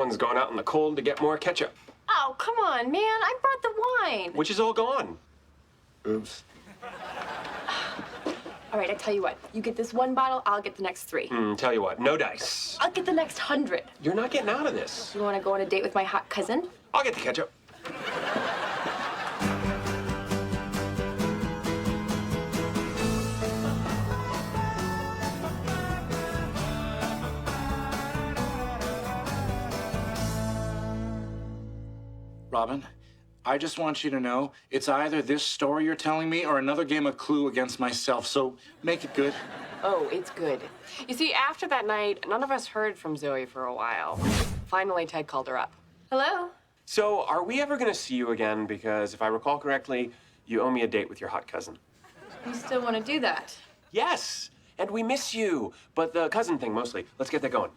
One's going out in the cold to get more ketchup. Oh, come on, man. I brought the wine. Which is all gone. Oops. All right, I tell you what. You get this one bottle, I'll get the next 3. Tell you what, no dice. I'll get the next 100. You're not getting out of this. You want to go on a date with my hot cousin? I'll get the ketchup. Robin, I just want you to know it's either this story you're telling me or another game of Clue against myself, so make it good. Oh, it's good. You see, after that night, none of us heard from Zoe for a while. Finally, Ted called her up. Hello? So, are we ever gonna see you again? Because if I recall correctly, you owe me a date with your hot cousin. You still want to do that? Yes, and we miss you. But the cousin thing mostly. Let's get that going.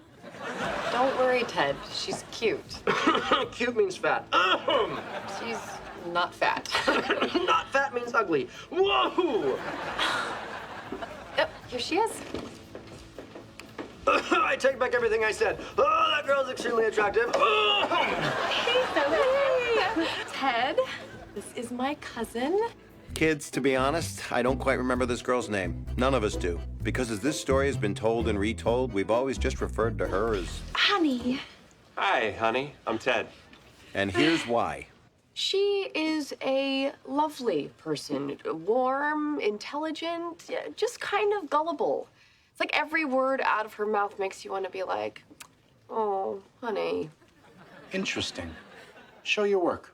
Don't worry, Ted. She's cute. Cute means fat. She's not fat. Not fat means ugly. Whoa! Oh, here she is. I take back everything I said. Oh, that girl's extremely attractive. Hey, Ted, this is my cousin. Kids, to be honest, I don't quite remember this girl's name. None of us do. Because as this story has been told and retold, we've always just referred to her as... Honey. Hi, honey. I'm Ted. And here's why. She is a lovely person. Warm, intelligent, just kind of gullible. It's like every word out of her mouth makes you want to be like, oh, honey. Interesting. Show your work.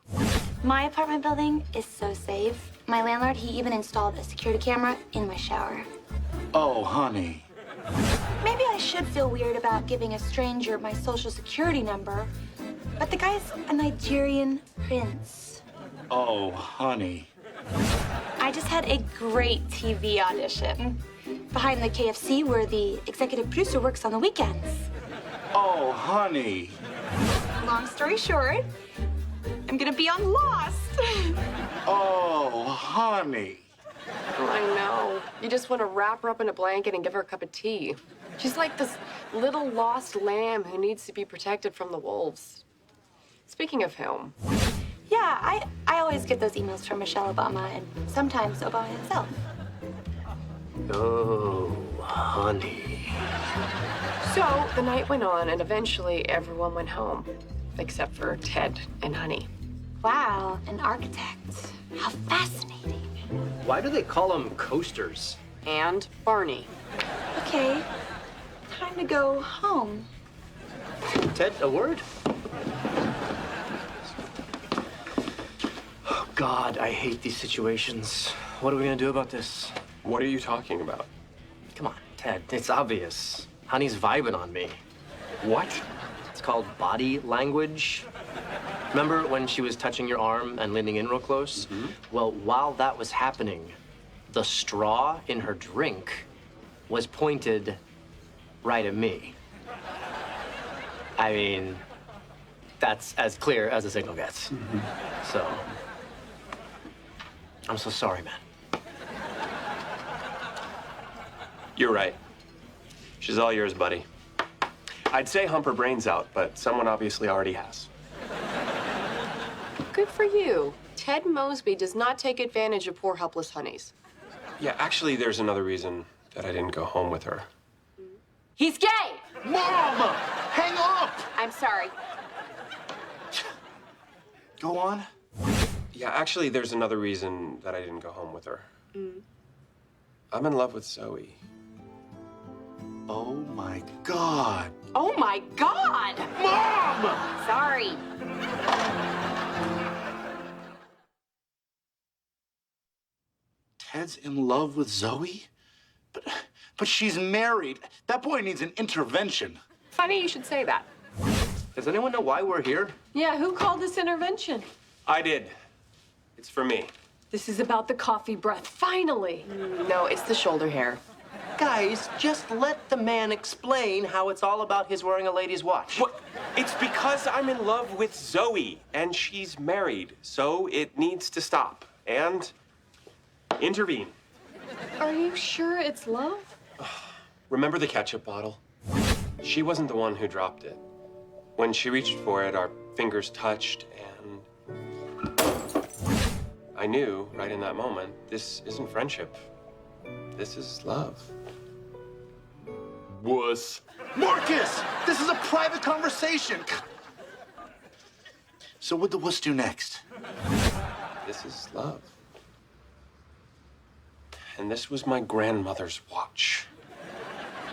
My apartment building is so safe. My landlord, he even installed a security camera in my shower. Oh, honey. Maybe I should feel weird about giving a stranger my social security number, but the guy's a Nigerian prince. Oh, honey. I just had a great TV audition behind the KFC where the executive producer works on the weekends. Oh, honey. Long story short, I'm gonna be on Lost. Oh, honey. I know. You just want to wrap her up in a blanket and give her a cup of tea. She's like this little lost lamb who needs to be protected from the wolves. Speaking of whom, Yeah, I always get those emails from Michelle Obama and sometimes Obama himself. Oh, honey. so the night went on and eventually everyone went home, except for Ted and Honey. Wow, an architect. How fascinating. Why do they call them coasters? And Barney. Okay, time to go home. Ted, a word? Oh, God, I hate these situations. What are we gonna do about this? What are you talking about? Come on, Ted, it's obvious. Honey's vibing on me. What? It's called body language. Remember when she was touching your arm and leaning in real close? Well, while that was happening, the straw in her drink was pointed right at me. I mean, that's as clear as a signal gets. So, I'm so sorry, man. You're right. She's all yours, buddy. I'd say hump her brains out, but someone obviously already has. Good for you. Ted Mosby does not take advantage of poor helpless honeys. Yeah, actually, there's another reason that I didn't go home with her. He's gay! Mom! Hang up! I'm sorry. Go on. Yeah, actually, there's another reason that I didn't go home with her. I'm in love with Zoe. Oh, my God. Oh my God! Mom! Sorry. Ted's in love with Zoe? But she's married. That boy needs an intervention. Funny you should say that. Does anyone know why we're here? Yeah, who called this intervention? I did. It's for me. This is about the coffee breath. Finally. No, it's the shoulder hair. Guys, just let the man explain how it's all about his wearing a lady's watch. What? It's because I'm in love with Zoe, and she's married, so it needs to stop. And intervene. Are you sure it's love? Remember the ketchup bottle? She wasn't the one who dropped it. when she reached for it, our fingers touched, and I knew right in that moment, this isn't friendship. This is love. Wuss. Marcus! This is a private conversation. So what'd the wuss do next? This is love. And this was my grandmother's watch.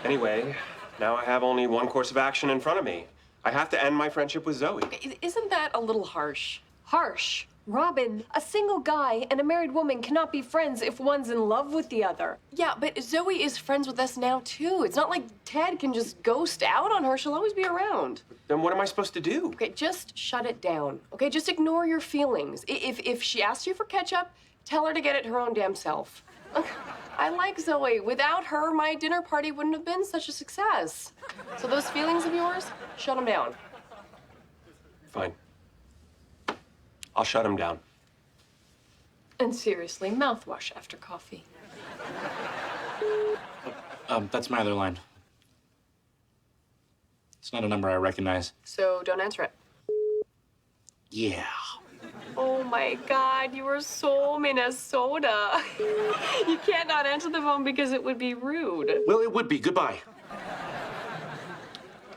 Anyway, now I have only one course of action in front of me. I have to end my friendship with Zoe. Isn't that a little harsh? Harsh? Robin, a single guy and a married woman cannot be friends if one's in love with the other. Yeah, but Zoe is friends with us now, too. It's not like Ted can just ghost out on her. She'll always be around. Then what am I supposed to do? Okay, just shut it down. Okay, just ignore your feelings. If she asks you for ketchup, tell her to get it her own damn self. I like Zoe. Without her, my dinner party wouldn't have been such a success. So those feelings of yours, shut them down. Fine. I'll shut him down. And seriously, mouthwash after coffee. That's my other line. It's not a number I recognize. So don't answer it. Yeah. Oh my God, you are so Minnesota. You can't not answer the phone because it would be rude. Well, it would be. Goodbye.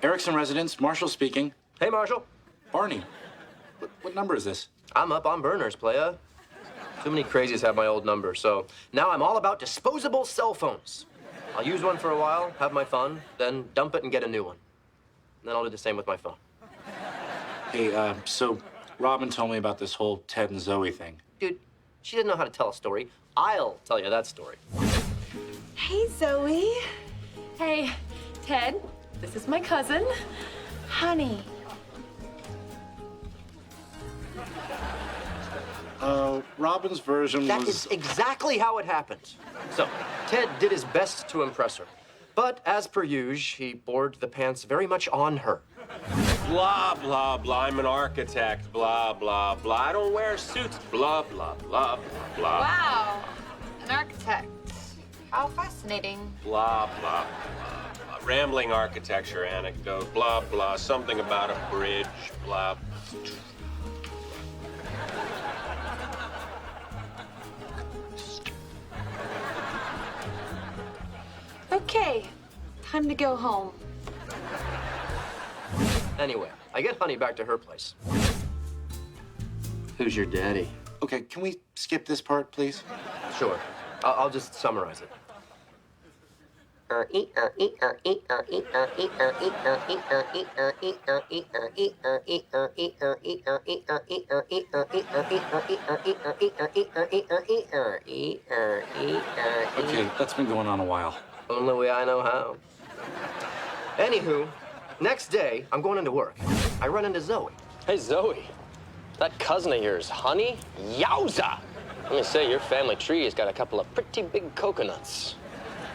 Erickson residence, Marshall speaking. Hey, Marshall. Barney, what number is this? I'm up on burners, playa. Too many crazies have my old number, so now I'm all about disposable cell phones. I'll use one for a while, have my fun, then dump it and get a new one. And then I'll do the same with my phone. Hey, so Robin told me about this whole Ted and Zoe thing. Dude, she didn't know how to tell a story. I'll tell you that story. Hey, Zoe. Hey, Ted, this is my cousin. Honey. Robin's version That was... is exactly how it happened. So, Ted did his best to impress her. But as per usual, he bored the pants very much on her. Blah, blah, blah. I'm an architect. Blah, blah, blah. I don't wear suits. Blah, blah, blah, blah. Wow, an architect. How fascinating. Blah, blah, blah, blah. Rambling architecture anecdote. Blah, blah. Something about a bridge. Blah. Okay, time to go home. Anyway, I get Honey back to her place. Who's your daddy? Okay, can we skip this part, please? Sure. I'll just summarize it. Okay, that's been going on a while. Only way I know how. Anywho, next day, I'm going into work. I run into Zoe. Hey, Zoe. That cousin of yours, Honey? Yowza! Let me say, your family tree has got a couple of pretty big coconuts.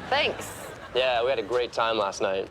Thanks. Yeah, we had a great time last night.